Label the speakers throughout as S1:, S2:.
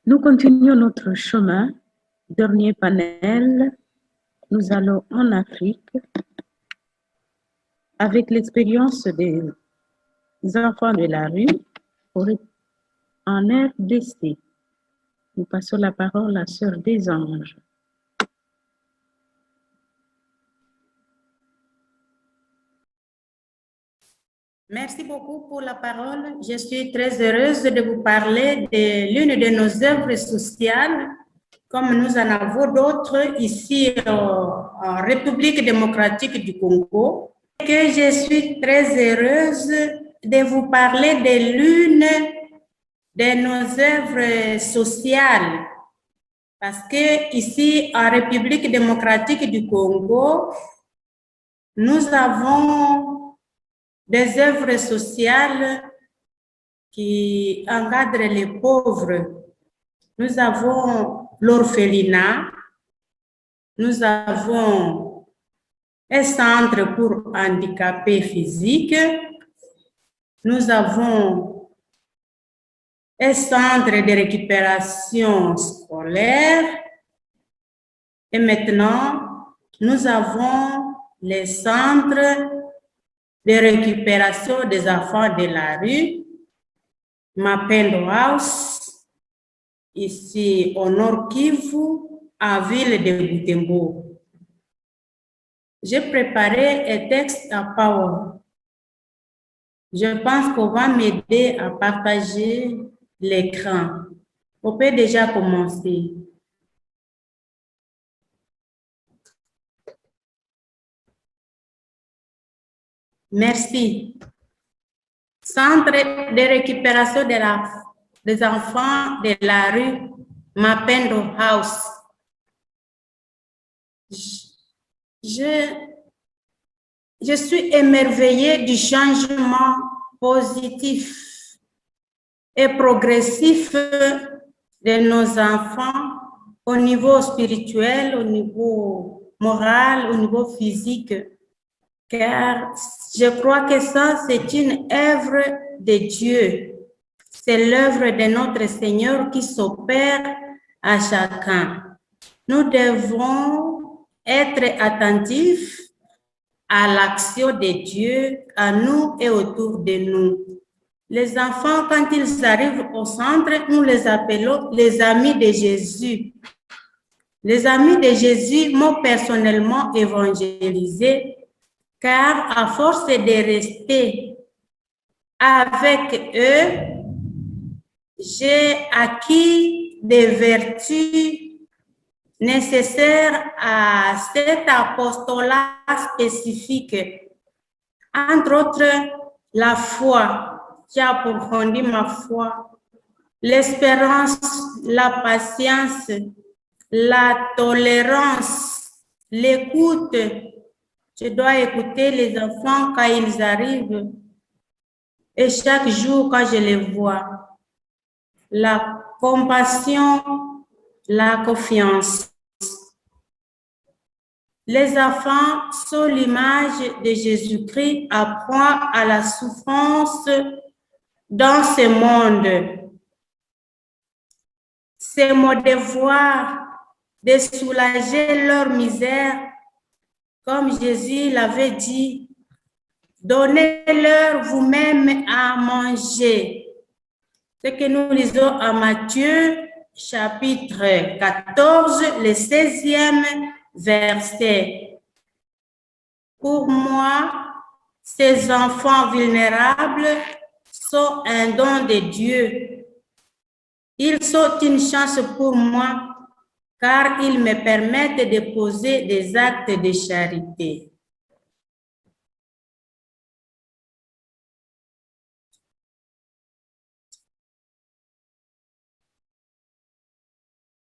S1: Nous continuons notre chemin. Dernier panel, nous allons en Afrique avec l'expérience des enfants de la rue en RDC. Nous passons la parole à Sœur des Anges.
S2: Merci beaucoup pour la parole. Je suis très heureuse de vous parler de l'une de nos œuvres sociales, comme nous en avons d'autres ici en République démocratique du Congo. Que je suis très heureuse de vous parler de l'une de nos œuvres sociales. Parce que ici, en République démocratique du Congo, nous avons des œuvres sociales qui encadrent les pauvres. Nous avons l'orphelinat, nous avons un centre pour handicapés physiques, nous avons un centre de récupération scolaire et maintenant nous avons les centres de récupération des enfants de la rue, Mapendo House, ici au Nord Kivu, en ville de Butembo. J'ai préparé un texte à Power. Je pense qu'on va m'aider à partager l'écran. On peut déjà commencer. Merci. Centre de récupération des enfants de la rue Mapendo House. Je suis émerveillée du changement positif et progressif de nos enfants au niveau spirituel, au niveau moral, au niveau physique. Car je crois que ça, c'est une œuvre de Dieu. C'est l'œuvre de notre Seigneur qui s'opère à chacun. Nous devons être attentifs à l'action de Dieu, à nous et autour de nous. Les enfants, quand ils arrivent au centre, nous les appelons les amis de Jésus. Les amis de Jésus m'ont personnellement évangélisé, car à force de rester avec eux, j'ai acquis des vertus nécessaires à cet apostolat spécifique. Entre autres, la foi, qui a approfondi ma foi, l'espérance, la patience, la tolérance, l'écoute. Je dois écouter les enfants quand ils arrivent et chaque jour quand je les vois. La compassion, la confiance. Les enfants sont l'image de Jésus-Christ à point à la souffrance dans ce monde. C'est mon devoir de soulager leur misère. Comme Jésus l'avait dit, donnez-leur vous-même à manger. Ce que nous lisons à Matthieu, chapitre 14, le 16e verset. Pour moi, ces enfants vulnérables sont un don de Dieu. Ils sont une chance pour moi, car ils me permettent de poser des actes de charité.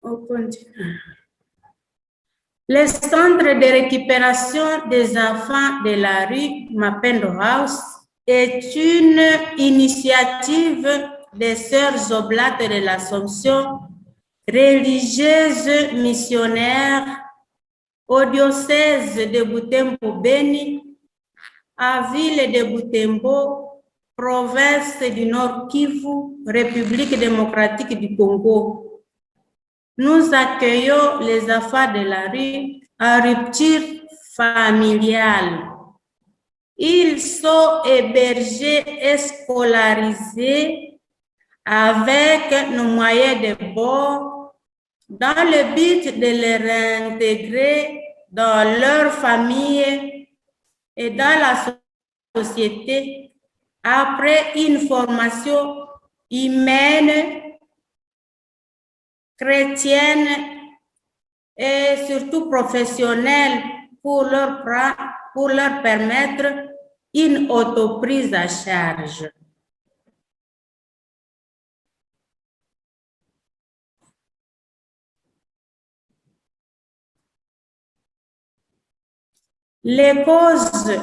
S2: On continue. Le centre de récupération des enfants de la rue Mapendo House est une initiative des Sœurs Oblates de l'Assomption, religieuses missionnaires au diocèse de Butembo-Beni, à ville de Butembo, province du Nord Kivu, République démocratique du Congo. nous accueillons les enfants de la rue en rupture familiale. Ils sont hébergés et scolarisés avec nos moyens de bord dans le but de les réintégrer dans leur famille et dans la société après une formation humaine, chrétienne et surtout professionnelle pour leur permettre une autoprise à charge. Les causes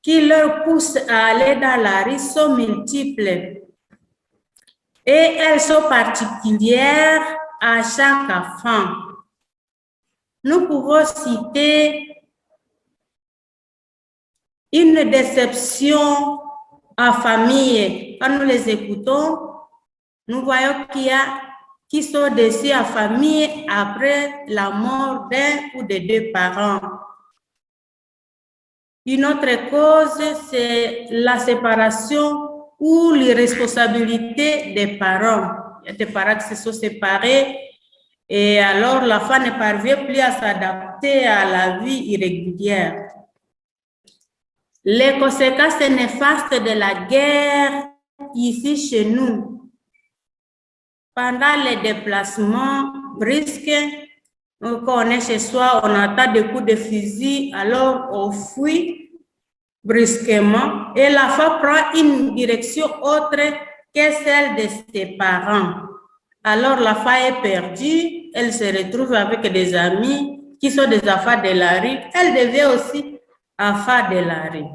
S2: qui leur poussent à aller dans la rue sont multiples et elles sont particulières à chaque enfant. Nous pouvons citer une déception en famille. Quand nous les écoutons, nous voyons qu'il y a qui sont décédés en famille après la mort d'un ou de deux parents. Une autre cause, c'est la séparation ou l'irresponsabilité des parents. Il y a des parents qui se sont séparés et alors l'enfant ne parvient plus à s'adapter à la vie irrégulière. Les conséquences néfastes de la guerre ici chez nous. Pendant les déplacements brusques, quand on est chez soi, on entend des coups de fusil, alors on fuit brusquement et l'enfant prend une direction autre que celle de ses parents. Alors l'enfant est perdu, elle se retrouve avec des amis qui sont des enfants de la rue, elle devient aussi enfant de la rue.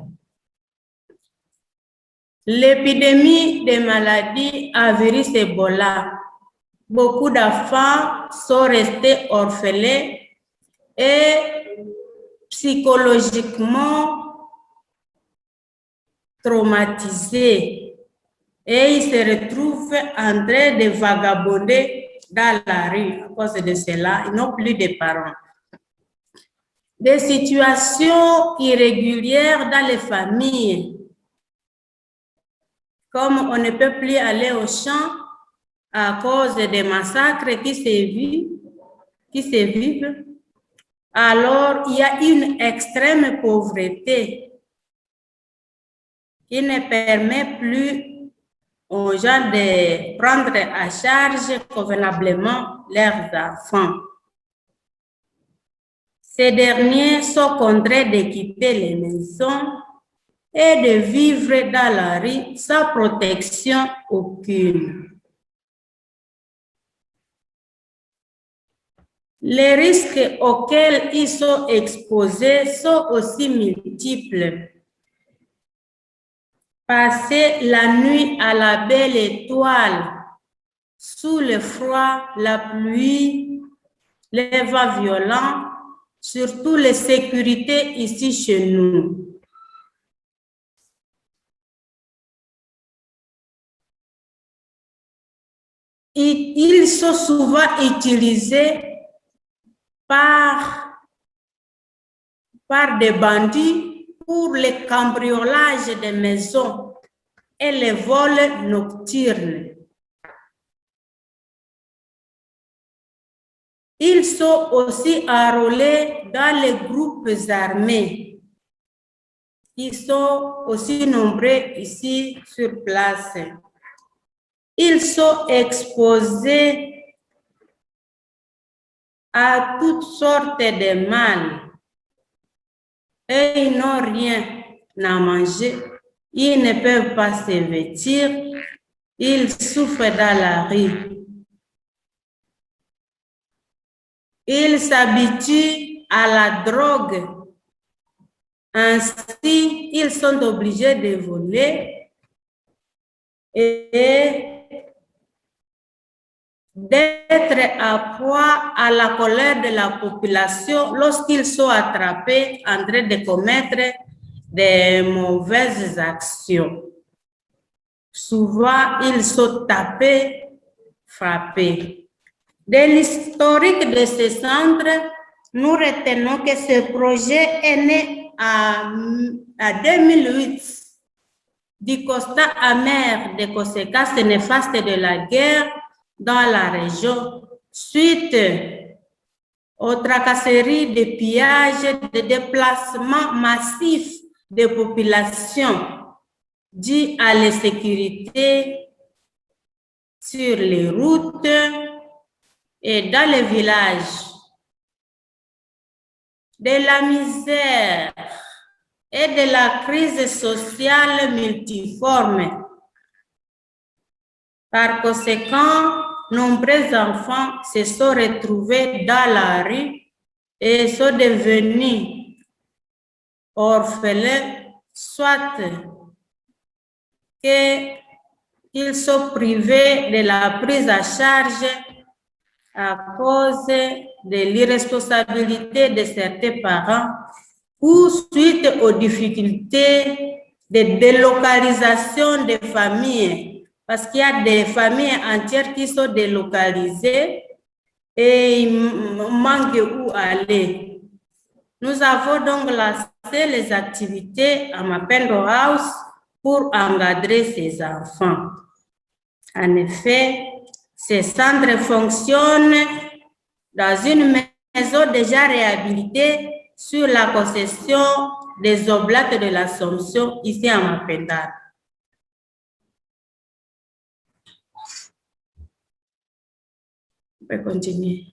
S2: L'épidémie des maladies à virus Ebola. Beaucoup d'enfants sont restés orphelins et psychologiquement traumatisés. Et ils se retrouvent en train de vagabonder dans la rue. À cause de cela, ils n'ont plus de parents. Des situations irrégulières dans les familles. Comme on ne peut plus aller au champ à cause des massacres qui se vivent, alors il y a une extrême pauvreté qui ne permet plus aux gens de prendre à charge convenablement leurs enfants. Ces derniers sont contraints de quitter les maisons et de vivre dans la rue sans protection aucune. Les risques auxquels ils sont exposés sont aussi multiples. Passer la nuit à la belle étoile, sous le froid, la pluie, les vents violents, surtout les sécurités ici chez nous. Ils sont souvent utilisés par des bandits pour le cambriolage des maisons et les vols nocturnes. Ils sont aussi enrôlés dans les groupes armés. Ils sont aussi nombreux ici sur place. Ils sont exposés à toutes sortes de mal et ils n'ont rien à manger, ils ne peuvent pas se vêtir, ils souffrent dans la rue. Ils s'habituent à la drogue, ainsi ils sont obligés de voler et d'être à proie à la colère de la population lorsqu'ils sont attrapés en train de commettre des mauvaises actions. Souvent, ils sont tapés, frappés. De l'historique de ce centre, nous retenons que ce projet est né à 2008 du constat amer des conséquences néfastes de la guerre dans la région suite aux tracasseries, de pillages, de déplacements massifs de populations dus à l'insécurité sur les routes et dans les villages, de la misère et de la crise sociale multiforme. Par conséquent, nombreux enfants se sont retrouvés dans la rue et sont devenus orphelins, soit qu'ils sont privés de la prise à charge à cause de l'irresponsabilité de certains parents ou suite aux difficultés de délocalisation des familles, parce qu'il y a des familles entières qui sont délocalisées et ils manquent où aller. Nous avons donc lancé les activités à Mapendo House pour encadrer ces enfants. En effet, ces centres fonctionnent dans une maison déjà réhabilitée sur la concession des Oblates de l'Assomption ici à Mapendal. On peut continuer.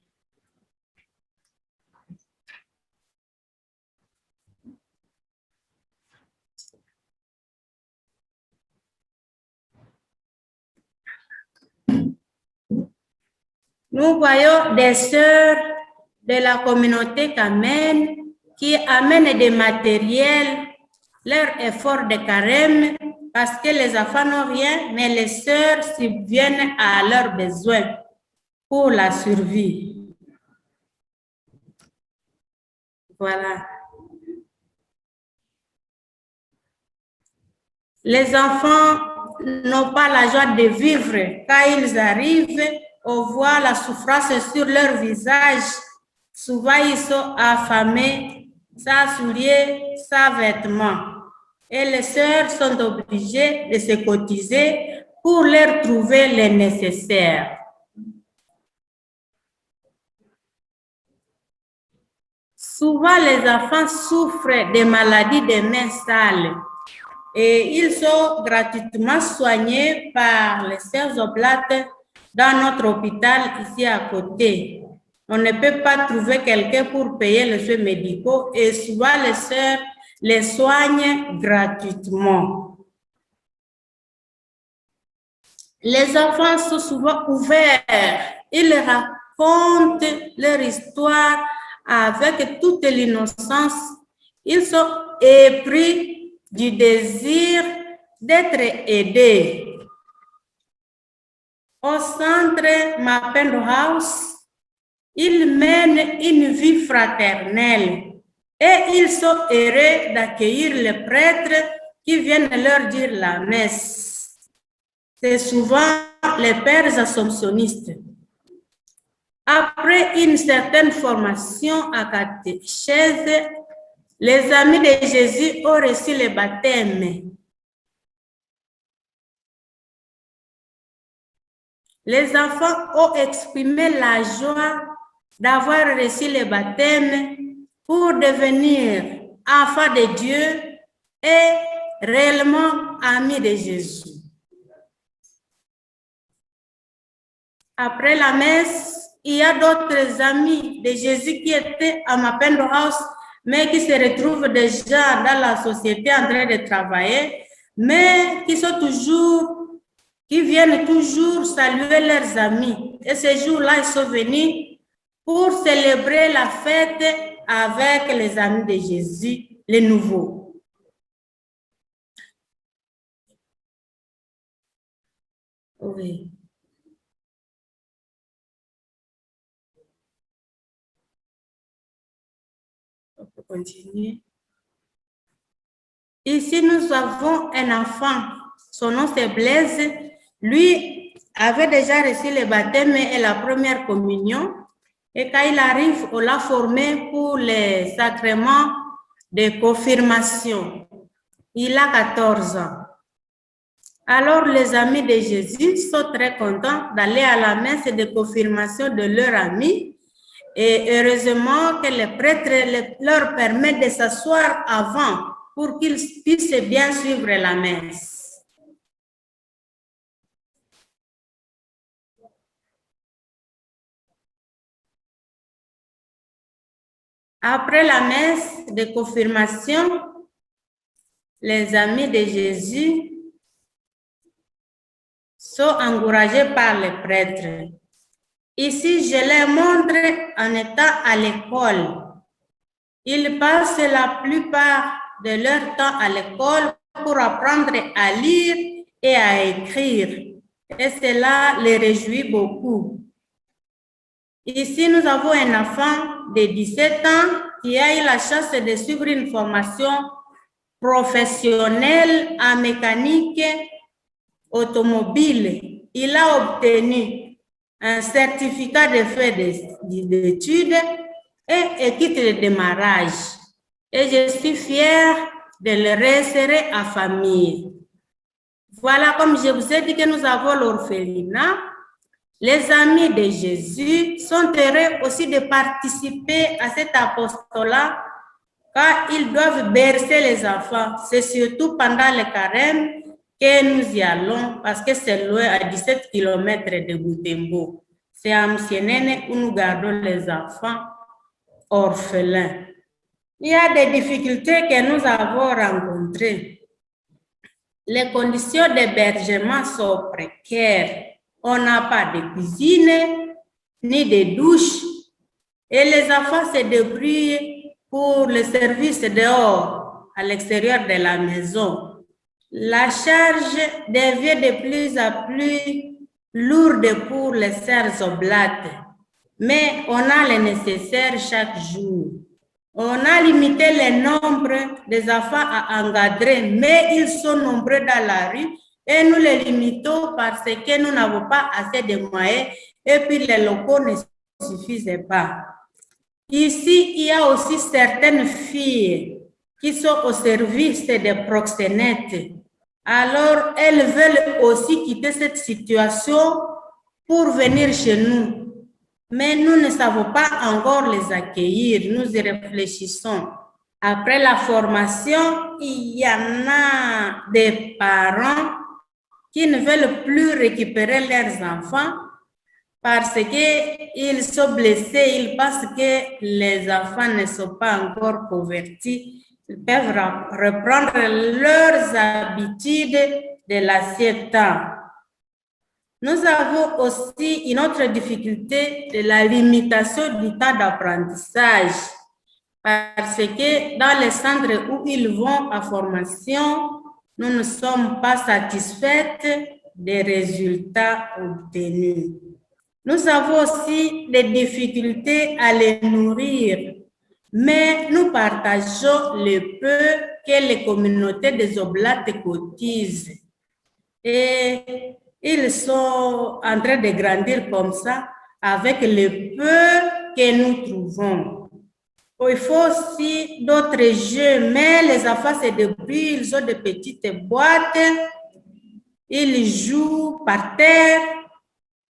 S2: Nous voyons des sœurs de la communauté Kamen qui amènent des matériels, leur effort de carême, parce que les enfants n'ont rien, mais les sœurs subviennent à leurs besoins pour la survie. Voilà. Les enfants n'ont pas la joie de vivre quand ils arrivent. On voit la souffrance sur leur visage. Souvent, ils sont affamés, sans souliers, sans vêtements. Et les sœurs sont obligées de se cotiser pour leur trouver les nécessaires. Souvent, les enfants souffrent de maladies des mains sales et ils sont gratuitement soignés par les sœurs oblates dans notre hôpital ici à côté. On ne peut pas trouver quelqu'un pour payer les soins médicaux et souvent les sœurs les soignent gratuitement. Les enfants sont souvent ouverts. Ils racontent leur histoire avec toute l'innocence. Ils sont épris du désir d'être aidés. Au centre Mapendo House, ils mènent une vie fraternelle et ils sont heureux d'accueillir les prêtres qui viennent leur dire la messe. C'est souvent les pères assomptionnistes. Après une certaine formation à catéchèse, les amis de Jésus ont reçu le baptême. Les enfants ont exprimé la joie d'avoir reçu le baptême pour devenir enfants de Dieu et réellement amis de Jésus. Après la messe, il y a d'autres amis de Jésus qui étaient à Mapendo House, mais qui se retrouvent déjà dans la société en train de travailler, mais qui viennent toujours saluer leurs amis. Et ce jour-là, ils sont venus pour célébrer la fête avec les amis de Jésus, les nouveaux. Oui. On peut continuer. Ici, nous avons un enfant. Son nom c'est Blaise. Lui avait déjà reçu le baptême et la première communion. Et quand il arrive, on l'a formé pour les sacrements de confirmation. Il a 14 ans. Alors, les amis de Jésus sont très contents d'aller à la messe de confirmation de leur ami. Et heureusement que les prêtres leur permettent de s'asseoir avant pour qu'ils puissent bien suivre la messe. Après la messe de confirmation, les amis de Jésus sont encouragés par les prêtres. Ici, je les montre en étant à l'école. Ils passent la plupart de leur temps à l'école pour apprendre à lire et à écrire. Et cela les réjouit beaucoup. Ici, nous avons un enfant de 17 ans qui a eu la chance de suivre une formation professionnelle en mécanique automobile. Il a obtenu un certificat de fait d'études et un titre de démarrage. Et je suis fière de le réinsérer en famille. Voilà, comme je vous ai dit que nous avons l'orphelinat. Les amis de Jésus sont heureux aussi de participer à cet apostolat car ils doivent bercer les enfants. C'est surtout pendant le carême que nous y allons parce que c'est loin à 17 km de Butembo. C'est à Msienene où nous gardons les enfants orphelins. Il y a des difficultés que nous avons rencontrées. Les conditions d'hébergement sont précaires. On n'a pas de cuisine, ni de douche, et les enfants se débrouillent pour le service dehors, à l'extérieur de la maison. La charge devient de plus en plus lourde pour les sœurs oblates, mais on a le nécessaire chaque jour. On a limité le nombre des enfants à encadrer, mais ils sont nombreux dans la rue. Et nous les limitons parce que nous n'avons pas assez de moyens et puis les locaux ne suffisent pas. Ici, il y a aussi certaines filles qui sont au service des proxénètes. Alors, elles veulent aussi quitter cette situation pour venir chez nous. Mais nous ne savons pas encore les accueillir. Nous y réfléchissons. Après la formation, il y en a des parents qui ne veulent plus récupérer leurs enfants parce qu'ils sont blessés, ils pensent que les enfants ne sont pas encore convertis, ils peuvent reprendre leurs habitudes de l'ancien temps. Nous avons aussi une autre difficulté de la limitation du temps d'apprentissage parce que dans les centres où ils vont à formation, nous ne sommes pas satisfaits des résultats obtenus. Nous avons aussi des difficultés à les nourrir, mais nous partageons le peu que les communautés des Oblates cotisent. Et ils sont en train de grandir comme ça avec le peu que nous trouvons. Il faut aussi d'autres jeux, mais les enfants se débrouillent, ils ont de petites boîtes, ils jouent par terre.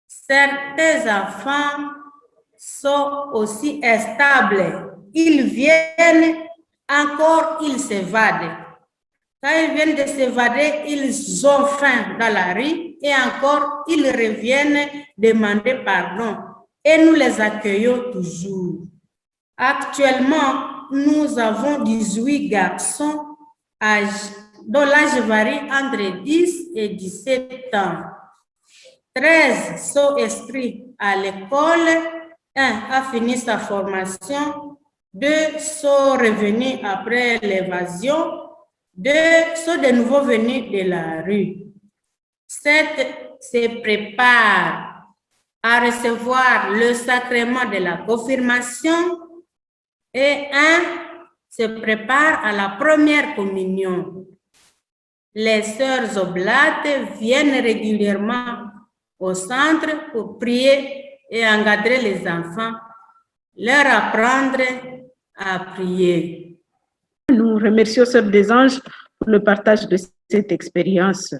S2: Certains enfants sont aussi instables. Ils viennent, encore ils s'évadent. Quand ils viennent de s'évader, ils ont faim dans la rue et encore ils reviennent demander pardon. Et nous les accueillons toujours. Actuellement, nous avons 18 garçons dont l'âge varie entre 10 et 17 ans. 13 sont inscrits à l'école, 1 a fini sa formation, 2 sont revenus après l'évasion, 2 sont de nouveau venus de la rue. 7 se préparent à recevoir le sacrement de la confirmation et 1 se prépare à la première communion. Les sœurs oblates viennent régulièrement au centre pour prier et encadrer les enfants, leur apprendre à prier.
S1: Nous remercions Sœur des Anges pour le partage de cette expérience.